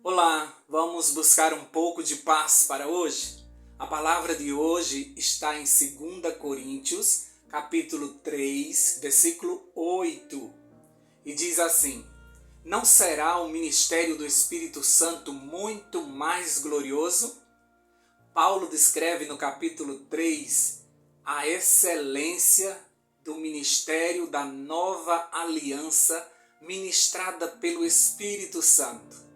Olá, vamos buscar um pouco de paz para hoje? A palavra de hoje está em 2 Coríntios, capítulo 3, versículo 8, e diz assim: Não será o ministério do Espírito Santo muito mais glorioso? Paulo descreve no capítulo 3 a excelência do ministério da nova aliança ministrada pelo Espírito Santo.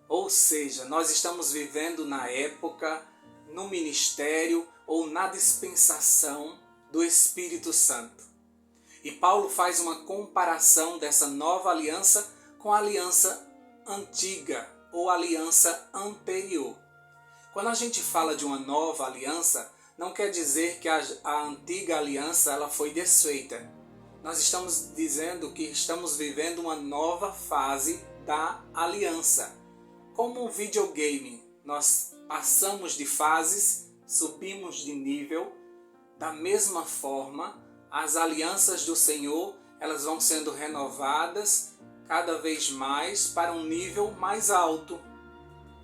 Ou seja, nós estamos vivendo na época, no ministério ou na dispensação do Espírito Santo. E Paulo faz uma comparação dessa nova aliança com a aliança antiga ou aliança anterior. Quando a gente fala de uma nova aliança, não quer dizer que a antiga aliança ela foi desfeita. Nós estamos dizendo que estamos vivendo uma nova fase da aliança. Como um videogame, nós passamos de fases, subimos de nível. Da mesma forma, as alianças do Senhor, elas vão sendo renovadas cada vez mais para um nível mais alto.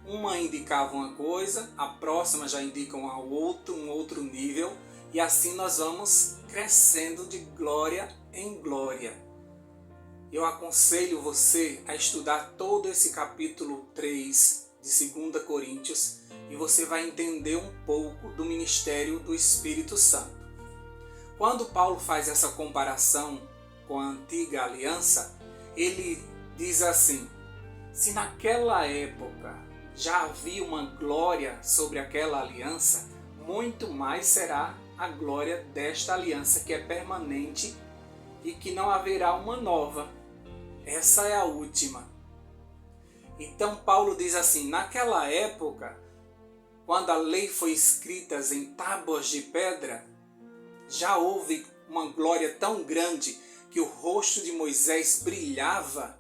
Uma indicava uma coisa, a próxima já indica um outro nível, e assim nós vamos crescendo de glória em glória. Eu aconselho você a estudar todo esse capítulo 3 de 2 Coríntios e você vai entender um pouco do ministério do Espírito Santo. Quando Paulo faz essa comparação com a antiga aliança, ele diz assim: se naquela época já havia uma glória sobre aquela aliança, muito mais será a glória desta aliança que é permanente e que não haverá uma nova. Essa é a última. Então Paulo diz assim: naquela época, quando a lei foi escrita em tábuas de pedra, já houve uma glória tão grande que o rosto de Moisés brilhava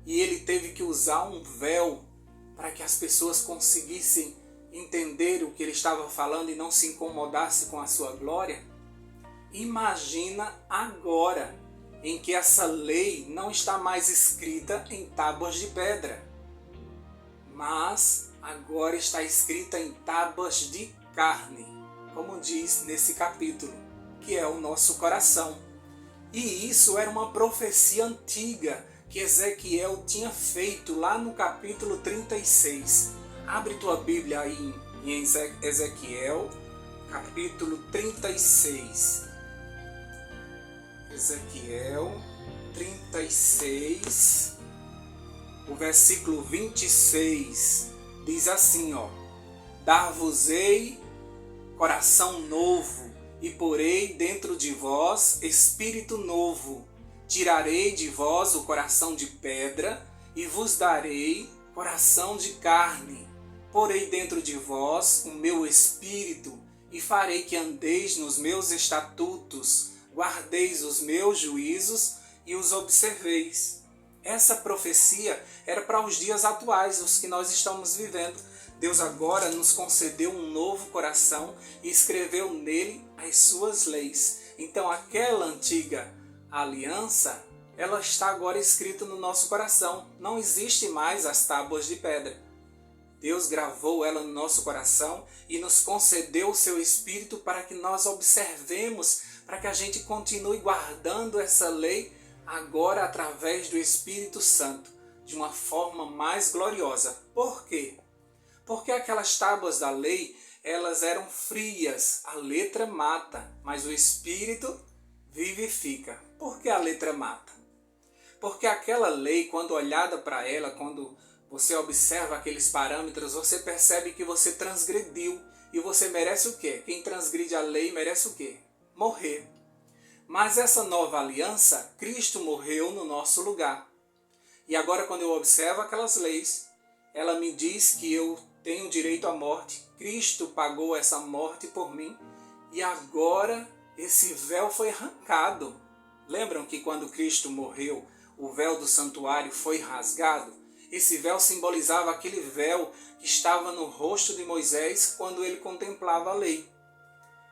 e ele teve que usar um véu para que as pessoas conseguissem entender o que ele estava falando e não se incomodasse com a sua glória. Imagina agora, em que essa lei não está mais escrita em tábuas de pedra, mas agora está escrita em tábuas de carne, como diz nesse capítulo, que é o nosso coração. E isso era uma profecia antiga que Ezequiel tinha feito lá no capítulo 36. Abre tua Bíblia aí em Ezequiel, capítulo 36. Ezequiel 36, o versículo 26, diz assim, Dar-vos-ei coração novo, e porei dentro de vós espírito novo. Tirarei de vós o coração de pedra, e vos darei coração de carne. Porei dentro de vós o meu espírito, e farei que andeis nos meus estatutos, guardeis os meus juízos e os observeis. Essa profecia era para os dias atuais, os que nós estamos vivendo. Deus agora nos concedeu um novo coração e escreveu nele as suas leis. Então aquela antiga aliança, ela está agora escrita no nosso coração. Não existe mais as tábuas de pedra. Deus gravou ela no nosso coração e nos concedeu o seu Espírito para que nós observemos, para que a gente continue guardando essa lei agora através do Espírito Santo, de uma forma mais gloriosa. Por quê? Porque aquelas tábuas da lei, elas eram frias, a letra mata, mas o Espírito vivifica. Por que a letra mata? Porque aquela lei, quando olhada para ela, quando você observa aqueles parâmetros, você percebe que você transgrediu. E você merece o quê? Quem transgride a lei merece o quê? Morrer. Mas essa nova aliança, Cristo morreu no nosso lugar. E agora quando eu observo aquelas leis, ela me diz que eu tenho direito à morte. Cristo pagou essa morte por mim. E agora esse véu foi arrancado. Lembram que quando Cristo morreu, o véu do santuário foi rasgado? Esse véu simbolizava aquele véu que estava no rosto de Moisés quando ele contemplava a lei.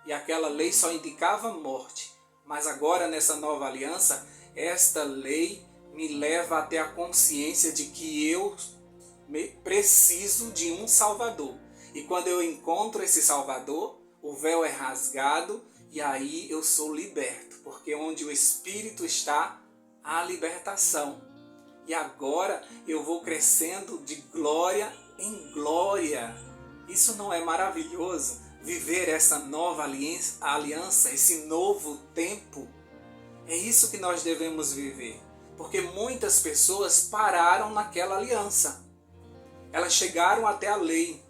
E aquela lei só indicava a morte. Mas agora, nessa nova aliança, esta lei me leva a ter a consciência de que eu preciso de um Salvador. E quando eu encontro esse Salvador, o véu é rasgado e aí eu sou liberto. Porque onde o Espírito está, há libertação. E agora eu vou crescendo de glória em glória. Isso não é maravilhoso? Viver essa nova aliança, esse novo tempo. É isso que nós devemos viver. Porque muitas pessoas pararam naquela aliança. Elas chegaram até a lei.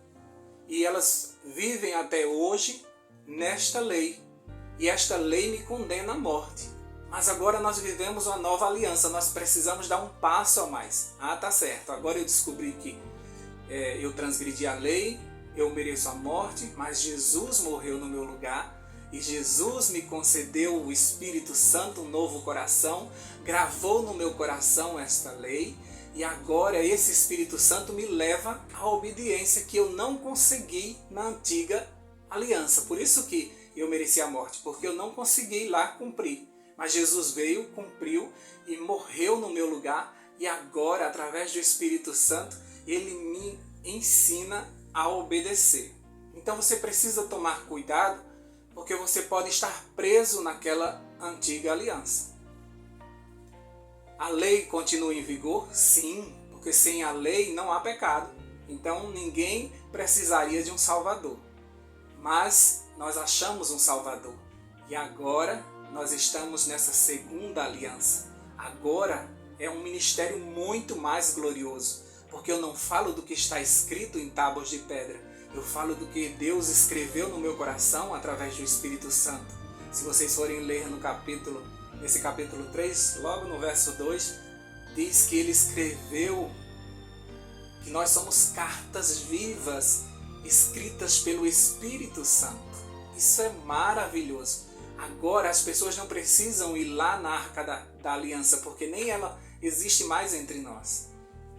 E elas vivem até hoje nesta lei. E esta lei me condena à morte. Mas agora nós vivemos uma nova aliança. Nós precisamos dar um passo a mais. Ah, tá certo. Agora eu descobri que eu transgredi a lei. Eu mereço a morte. Mas Jesus morreu no meu lugar. E Jesus me concedeu o Espírito Santo, um novo coração. Gravou no meu coração esta lei. E agora esse Espírito Santo me leva à obediência que eu não consegui na antiga aliança. Por isso que eu mereci a morte. Porque eu não consegui lá cumprir. Mas Jesus veio, cumpriu e morreu no meu lugar. E agora, através do Espírito Santo, Ele me ensina a obedecer. Então você precisa tomar cuidado, porque você pode estar preso naquela antiga aliança. A lei continua em vigor? Sim, porque sem a lei não há pecado. Então ninguém precisaria de um Salvador. Mas nós achamos um Salvador. E agora nós estamos nessa segunda aliança. Agora é um ministério muito mais glorioso, porque eu não falo do que está escrito em tábuas de pedra. Eu falo do que Deus escreveu no meu coração através do Espírito Santo. Se vocês forem ler nesse capítulo 3, logo no verso 2, diz que Ele escreveu que nós somos cartas vivas, escritas pelo Espírito Santo. Isso é maravilhoso. Agora as pessoas não precisam ir lá na Arca da Aliança, porque nem ela existe mais entre nós.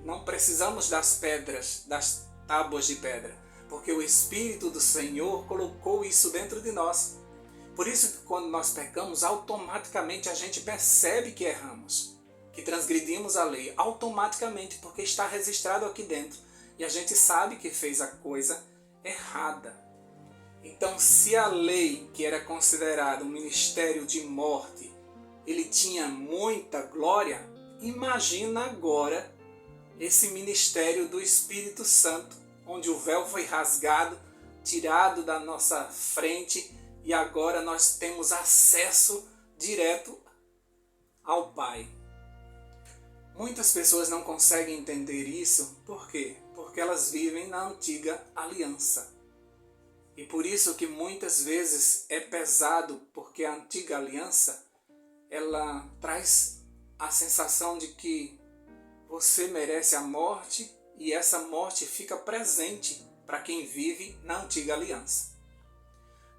Não precisamos das pedras, das tábuas de pedra, porque o Espírito do Senhor colocou isso dentro de nós. Por isso que quando nós pecamos, automaticamente a gente percebe que erramos, que transgredimos a lei, automaticamente, porque está registrado aqui dentro. E a gente sabe que fez a coisa errada. Então, se a lei, que era considerada um ministério de morte, ele tinha muita glória, imagina agora esse ministério do Espírito Santo, onde o véu foi rasgado, tirado da nossa frente, e agora nós temos acesso direto ao Pai. Muitas pessoas não conseguem entender isso. Por quê? Porque elas vivem na antiga aliança. E por isso que muitas vezes é pesado, porque a antiga aliança, ela traz a sensação de que você merece a morte e essa morte fica presente para quem vive na antiga aliança.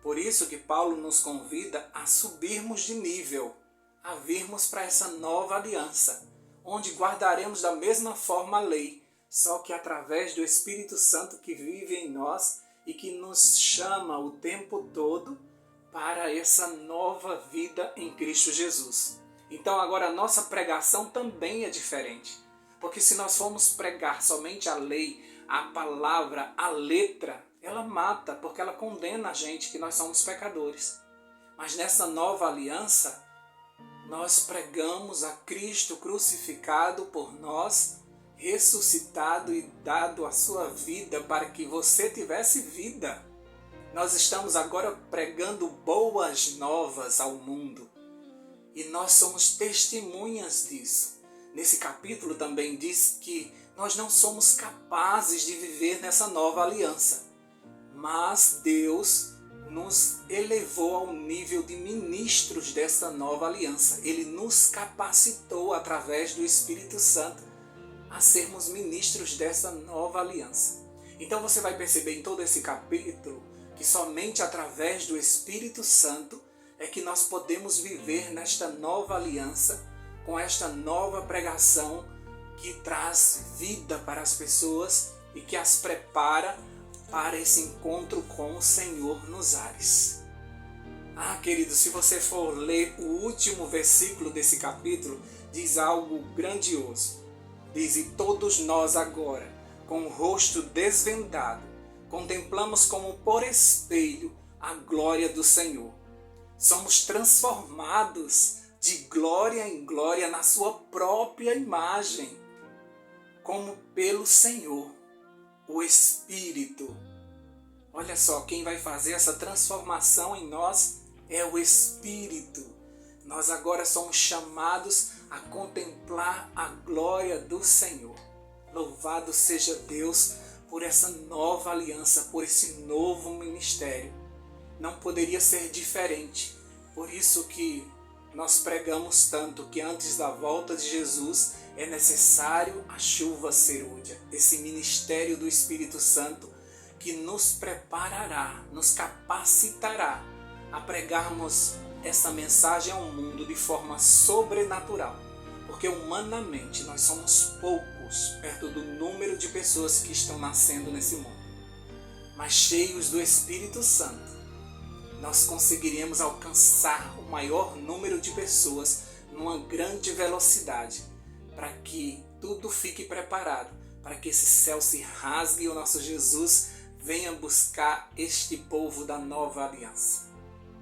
Por isso que Paulo nos convida a subirmos de nível, a virmos para essa nova aliança, onde guardaremos da mesma forma a lei, só que através do Espírito Santo que vive em nós e que nos chama o tempo todo para essa nova vida em Cristo Jesus. Então agora a nossa pregação também é diferente, porque se nós formos pregar somente a lei, a palavra, a letra, ela mata, porque ela condena a gente que nós somos pecadores. Mas nessa nova aliança, nós pregamos a Cristo crucificado por nós, ressuscitado e dado a sua vida para que você tivesse vida. Nós estamos agora pregando boas novas ao mundo. E nós somos testemunhas disso. Nesse capítulo também diz que nós não somos capazes de viver nessa nova aliança. Mas Deus nos elevou ao nível de ministros dessa nova aliança. Ele nos capacitou através do Espírito Santo a sermos ministros dessa nova aliança. Então você vai perceber em todo esse capítulo que somente através do Espírito Santo é que nós podemos viver nesta nova aliança, com esta nova pregação que traz vida para as pessoas e que as prepara para esse encontro com o Senhor nos ares. Ah, querido, se você for ler o último versículo desse capítulo, diz algo grandioso. Diz: e todos nós agora, com o rosto desvendado, contemplamos como por espelho a glória do Senhor. Somos transformados de glória em glória na sua própria imagem, como pelo Senhor, o Espírito. Olha só, quem vai fazer essa transformação em nós é o Espírito. Nós agora somos chamados a contemplar a glória do Senhor. Louvado seja Deus por essa nova aliança, por esse novo ministério. Não poderia ser diferente. Por isso que nós pregamos tanto que antes da volta de Jesus é necessário a chuva serúdia, esse ministério do Espírito Santo que nos preparará, nos capacitará a pregarmos essa mensagem ao mundo de forma sobrenatural. Porque humanamente nós somos poucos perto do número de pessoas que estão nascendo nesse mundo. Mas cheios do Espírito Santo, nós conseguiríamos alcançar o maior número de pessoas numa grande velocidade, para que tudo fique preparado, para que esse céu se rasgue e o nosso Jesus venha buscar este povo da nova aliança.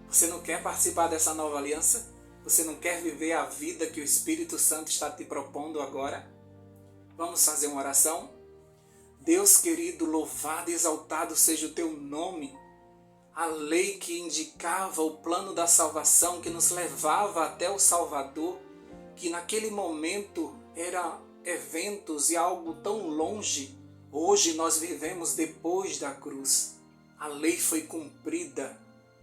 Você não quer participar dessa nova aliança? Você não quer viver a vida que o Espírito Santo está te propondo agora? Vamos fazer uma oração? Deus querido, louvado e exaltado seja o teu nome. A lei que indicava o plano da salvação, que nos levava até o Salvador, que naquele momento era eventos e algo tão longe, hoje nós vivemos depois da cruz. A lei foi cumprida.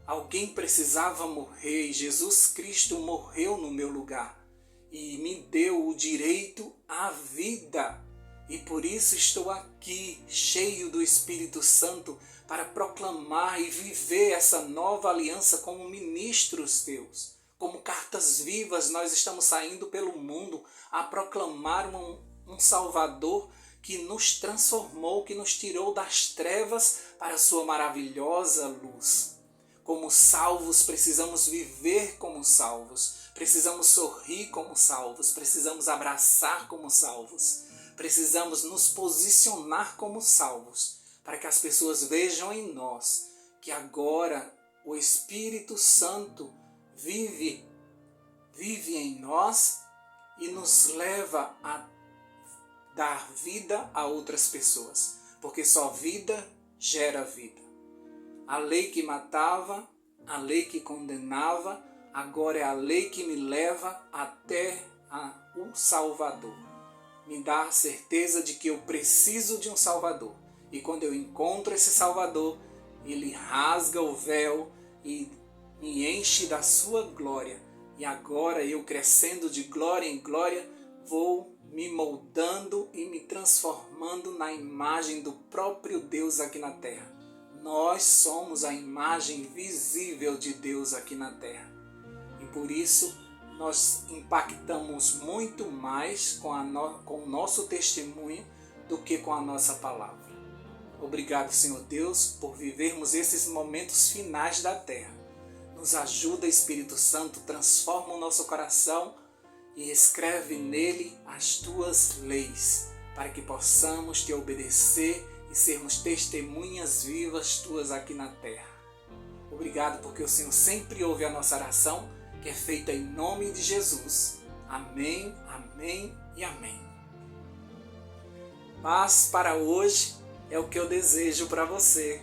Alguém precisava morrer e Jesus Cristo morreu no meu lugar e me deu o direito à vida. E por isso estou aqui, cheio do Espírito Santo, para proclamar e viver essa nova aliança como ministros teus. Como cartas vivas, nós estamos saindo pelo mundo a proclamar um Salvador que nos transformou, que nos tirou das trevas para a sua maravilhosa luz. Como salvos, precisamos viver como salvos, precisamos sorrir como salvos, precisamos abraçar como salvos, precisamos nos posicionar como salvos, para que as pessoas vejam em nós que agora o Espírito Santo vive em nós e nos leva a dar vida a outras pessoas, porque só vida gera vida. A lei que matava, a lei que condenava, agora é a lei que me leva até um Salvador. Me dá a certeza de que eu preciso de um Salvador. E quando eu encontro esse Salvador, ele rasga o véu e me enche da sua glória. E agora eu, crescendo de glória em glória, vou me moldando e me transformando na imagem do próprio Deus aqui na terra. Nós somos a imagem visível de Deus aqui na terra. E por isso nós impactamos muito mais com o nosso testemunho do que com a nossa palavra. Obrigado, Senhor Deus, por vivermos esses momentos finais da terra. Nos ajuda, Espírito Santo, transforma o nosso coração e escreve nele as tuas leis, para que possamos te obedecer e sermos testemunhas vivas tuas aqui na terra. Obrigado porque o Senhor sempre ouve a nossa oração, que é feita em nome de Jesus. Amém, amém e amém. Paz para hoje é o que eu desejo para você.